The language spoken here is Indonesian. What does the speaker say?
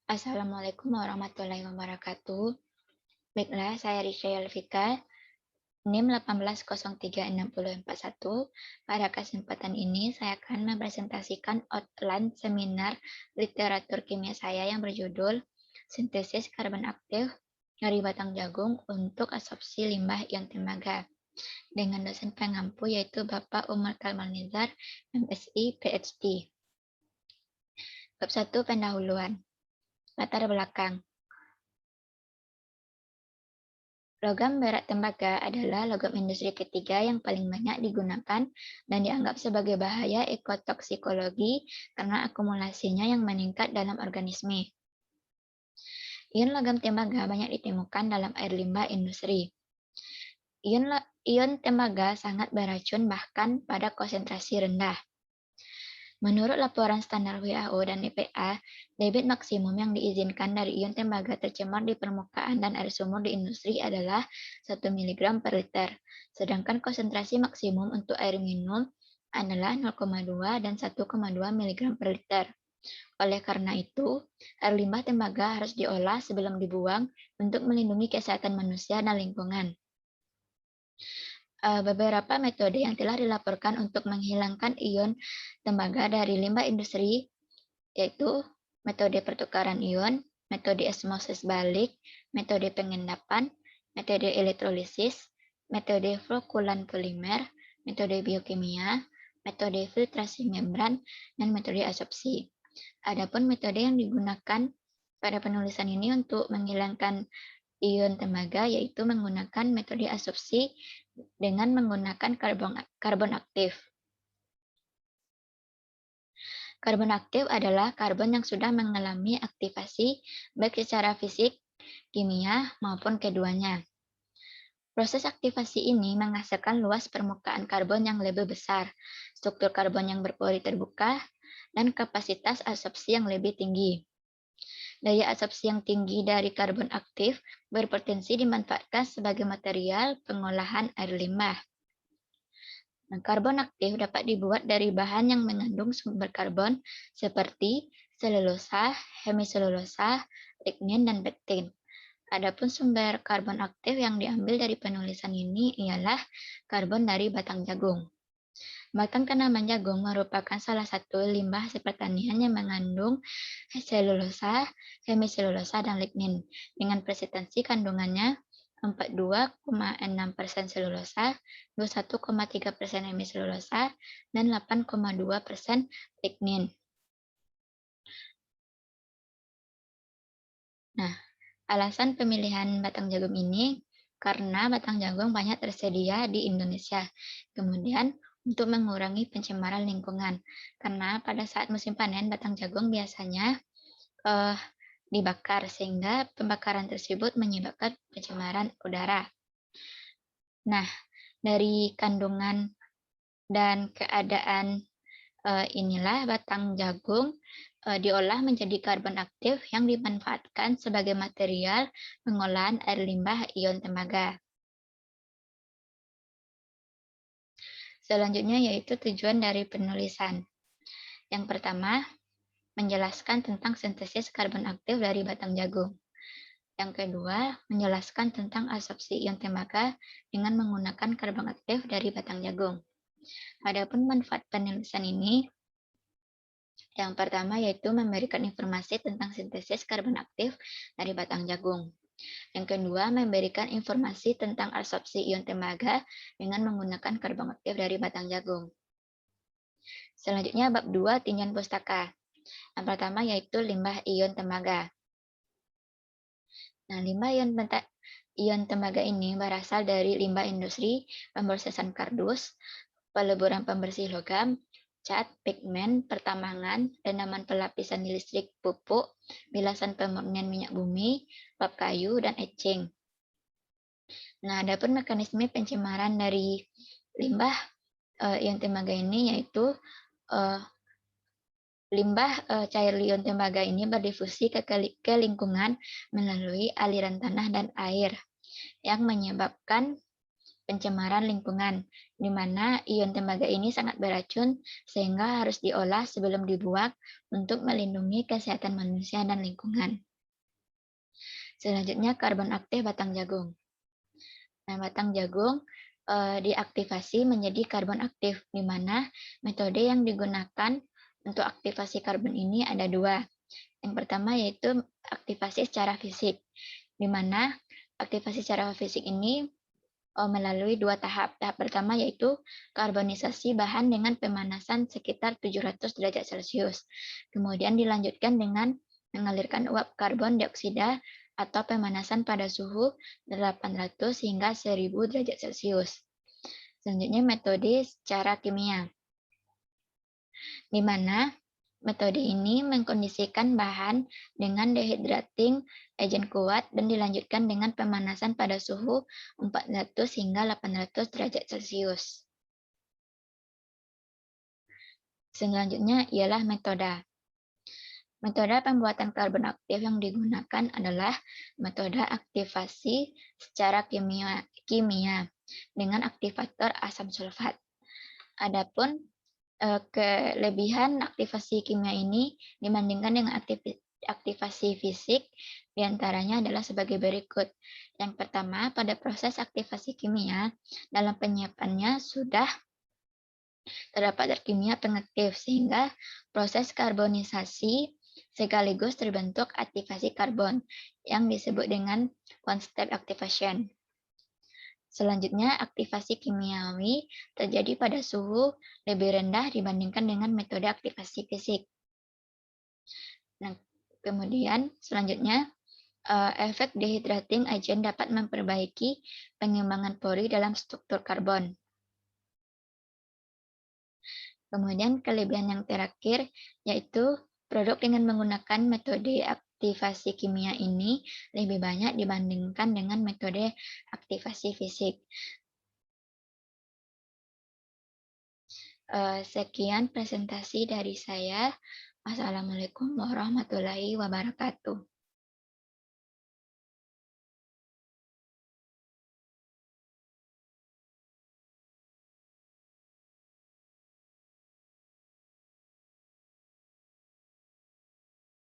Assalamualaikum warahmatullahi wabarakatuh. Baiklah, saya Risha Yelvika, NIM 18036041. Pada kesempatan ini, saya akan mempresentasikan outline seminar literatur kimia saya yang berjudul Sintesis Karbon Aktif dari Batang Jagung untuk Absorpsi Limbah Ion Tembaga dengan dosen pengampu yaitu Bapak Umar Kalmanizar, MSI, PhD. Bab 1 Pendahuluan. Latar belakang. Logam berat tembaga adalah logam industri ketiga yang paling banyak digunakan dan dianggap sebagai bahaya ekotoksikologi karena akumulasinya yang meningkat dalam organisme. Ion logam tembaga banyak ditemukan dalam air limbah industri. Ion tembaga sangat beracun bahkan pada konsentrasi rendah. Menurut laporan standar WHO dan EPA, debit maksimum yang diizinkan dari ion tembaga tercemar di permukaan dan air sumur di industri adalah 1 mg per liter, sedangkan konsentrasi maksimum untuk air minum adalah 0,2 dan 1,2 mg per liter. Oleh karena itu, air limbah tembaga harus diolah sebelum dibuang untuk melindungi kesehatan manusia dan lingkungan. Beberapa metode yang telah dilaporkan untuk menghilangkan ion tembaga dari limbah industri yaitu metode pertukaran ion, metode osmosis balik, metode pengendapan, metode elektrolisis, metode flokulan polimer, metode biokimia, metode filtrasi membran, dan metode absorpsi. Adapun metode yang digunakan pada penulisan ini untuk menghilangkan ion tembaga yaitu menggunakan metode absorpsi dengan menggunakan karbon aktif. Karbon aktif adalah karbon yang sudah mengalami aktivasi baik secara fisik, kimia, maupun keduanya. Proses aktivasi ini menghasilkan luas permukaan karbon yang lebih besar, struktur karbon yang berpori terbuka, dan kapasitas absorpsi yang lebih tinggi. Daya absorpsi yang tinggi dari karbon aktif berpotensi dimanfaatkan sebagai material pengolahan air limbah. Nah, karbon aktif dapat dibuat dari bahan yang mengandung sumber karbon seperti selulosa, hemiselulosa, lignin, dan pektin. Adapun sumber karbon aktif yang diambil dari penulisan ini ialah karbon dari batang jagung. Batang tanaman jagung merupakan salah satu limbah hasil pertanian yang mengandung selulosa, hemiselulosa, dan lignin dengan presentasi kandungannya 42,6% selulosa, 21,3% hemiselulosa, dan 8,2% lignin. Nah, alasan pemilihan batang jagung ini karena batang jagung banyak tersedia di Indonesia. Kemudian, untuk mengurangi pencemaran lingkungan. Karena pada saat musim panen, batang jagung biasanya dibakar, sehingga pembakaran tersebut menyebabkan pencemaran udara. Nah, dari kandungan dan keadaan inilah batang jagung diolah menjadi karbon aktif yang dimanfaatkan sebagai material pengolahan air limbah ion tembaga. Selanjutnya yaitu tujuan dari penulisan. Yang pertama, menjelaskan tentang sintesis karbon aktif dari batang jagung. Yang kedua, menjelaskan tentang absorpsi ion tembaga dengan menggunakan karbon aktif dari batang jagung. Adapun manfaat penulisan ini, yang pertama yaitu memberikan informasi tentang sintesis karbon aktif dari batang jagung. Yang kedua, memberikan informasi tentang absorpsi ion tembaga dengan menggunakan karbon aktif dari batang jagung. Selanjutnya, bab 2, tinjauan pustaka. Yang pertama yaitu limbah ion tembaga. Nah, limbah ion tembaga ini berasal dari limbah industri, pemrosesan kardus, peleburan pembersih logam, cat, pigmen, pertambangan, rendaman pelapisan listrik pupuk, bilasan pemurnian minyak bumi, bab kayu, dan etching. Nah, adapun mekanisme pencemaran dari limbah ion tembaga ini yaitu limbah cair ion tembaga ini berdifusi ke lingkungan melalui aliran tanah dan air yang menyebabkan pencemaran lingkungan, di mana ion tembaga ini sangat beracun sehingga harus diolah sebelum dibuang untuk melindungi kesehatan manusia dan lingkungan. Selanjutnya, karbon aktif batang jagung. Nah, batang jagung diaktifasi menjadi karbon aktif, di mana metode yang digunakan untuk aktivasi karbon ini ada dua. Yang pertama yaitu aktivasi secara fisik, di mana aktivasi secara fisik ini melalui dua tahap. Tahap pertama yaitu karbonisasi bahan dengan pemanasan sekitar 700 derajat Celcius. Kemudian dilanjutkan dengan mengalirkan uap karbon dioksida atau pemanasan pada suhu 800 hingga 1000 derajat Celcius. Selanjutnya metode secara kimia, di mana metode ini mengkondisikan bahan dengan dehydrating agent kuat dan dilanjutkan dengan pemanasan pada suhu 400 hingga 800 derajat Celcius. Selanjutnya ialah metode. Metode pembuatan karbon aktif yang digunakan adalah metode aktivasi secara kimia dengan aktivator asam sulfat. Adapun kelebihan aktivasi kimia ini dibandingkan dengan aktivasi fisik diantaranya adalah sebagai berikut. Yang pertama, pada proses aktivasi kimia, dalam penyiapannya sudah terdapat zat kimia pengaktif, sehingga proses karbonisasi sekaligus terbentuk aktivasi karbon yang disebut dengan one-step activation. Selanjutnya, aktivasi kimiawi terjadi pada suhu lebih rendah dibandingkan dengan metode aktivasi fisik. Nah, kemudian selanjutnya, efek dehydrating agent dapat memperbaiki pengembangan pori dalam struktur karbon. Kemudian kelebihan yang terakhir yaitu produk dengan menggunakan metode aktivasi kimia ini lebih banyak dibandingkan dengan metode aktivasi fisik. Sekian presentasi dari saya. Wassalamualaikum warahmatullahi wabarakatuh.